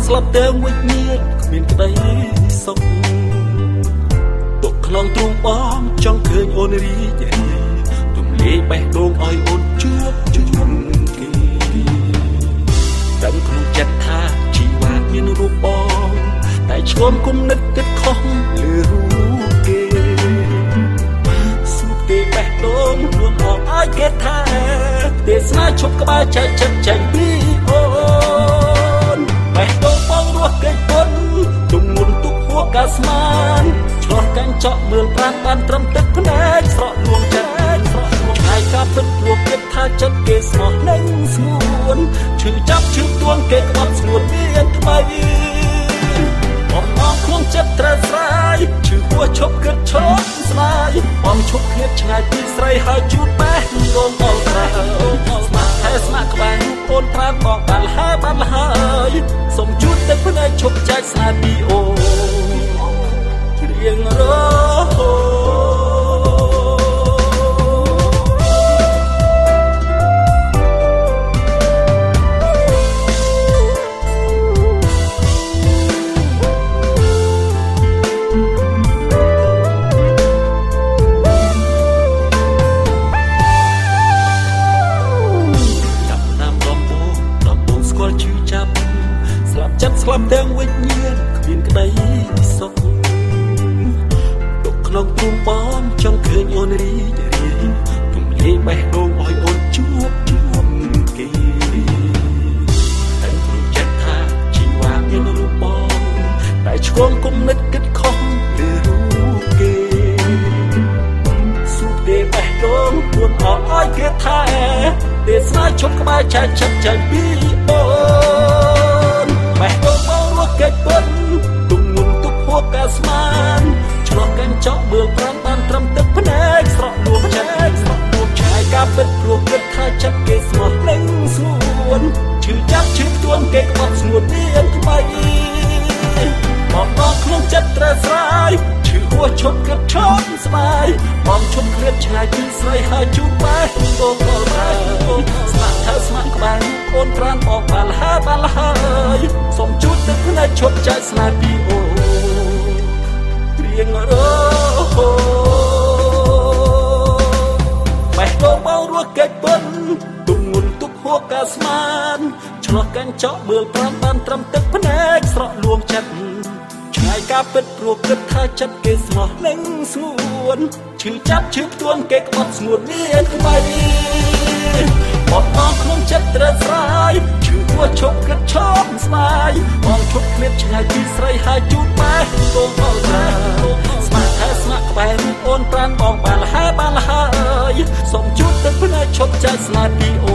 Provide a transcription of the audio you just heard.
ស្លាប់ទាំងវិញ្ញាណគ្មានក្តីសុខទុកក្នុងទ្រូងបងចង់ឃើញអូនរីករាយទម្លាយបេះដូងឲ្យអូនជួបជុំគេដឹងក្នុងចិត្តថាជីវ៉ាមានរូបបងតែឆ្លងគុំនឹកគិតខុសលើរូបគេសុខគេបេះដូងខ្លួនអស់ឲ្យគេថាទេសនាឈប់ក្បាលចែកចិត្តចាញ់ពីអូនបេះដូងបងរស់គេពុនទំងន់ទុកហួរកាស្មានឆ្លោះកាញ់ចក់មើលប្រាណបានត្រឹមទឹកភ្នែកស្រក់លួងចិត្តឆ្ងាយការពិតព្រោះគិតថាចិត្តគេស្មោះនឹងស្ងួនឈឺចាប់ឈឺទួនគេក្បត់ស្ងួនមានថ្មីបំណងខ្លួនចិត្តត្រេះស្រាយឈឺហួរឈប់គិតឈប់ស្ដាយបំឈប់ឃ្លាតឆ្ងាយពីស្រីហើយជូតបេះដូងបងត្រាស្មាក់តែស្មាក់ក្បែរអូនត្រាបងបានហើយសូមជូតទឹកភ្នែកឈប់ចែកស្នេហ៍ពីអូនរៀងរហូតស្លាប់ទាំងវិញ្ញាណគ្មានក្តីសុខទុកក្នុងទ្រូងបងចង់ឃើញអូនរីករាយទម្លាយបេះដូងឲ្យអូនជួបគេតែក្នុងចិត្តថាជីវ៉ាមានរូបបងតែឆ្លងគុំនិតគិតខុសលើរូបគេសុខទេបេះដូងខ្លួនអស់ឲ្យគេថាទេសនាឈប់ក្បែរចែកចិត្តចាញ់ពីអូនបេះដូងបងរស់គេពុនទំងន់ទុកហួរកាស្មានឆ្លោះកាញ់ចក់មើលប្រាំបានត្រឹមទឹកភ្នែកស្រក់លួងចិត្តឆ្ងាយការពិតព្រោះគិតថាចិត្តគេស្មោះនឹងស្ងួនឈឺចាប់ឈឺទួនគេក្បត់ស្ងួនមានថ្មីបំណងក្នុងចិត្តត្រេះស្រាយឈឺហួរឈប់គិតឈប់ស្ដាយបំឈប់ឃ្លាតឆ្ងាយពីស្រីហើយជូតបេះដូងបងត្រាស្មាក់ថាស្មាក់ក្បែរអូនប្រាណបងបានហើយសូមជូតទឹកភ្នែកឈប់ចែកស្នេហ៍ពីអូនរៀងរហូតបេះដូងបងរស់គេពុនទំងន់ទុកហួរកាស្មានឆ្លោះកាញ់ចក់មើលប្រាំបានត្រឹមទឹកភ្នែកស្រក់លួងចិត្តឆ្ងាយការពិតព្រោះគិតថាចិត្តគេស្មោះនឹងស្ងួនឈឺចាប់ឈឺទួនគេក្បត់ស្ងួនមានក្បៃបំណងក្នុងចិត្តត្រេះស្រាយឈឺហួរឈប់គិតឈប់ស្ដាយបងឈប់ឃ្លាតឆ្ងាយពីស្រីហើយជូតបេះដូងបងត្រាស្មាក់តែស្មាក់ក្បែរអូនប្រាណបងបានហើយសូមជូតទឹកភ្នែកឈប់ចែកស្នេហ៍ពីអូ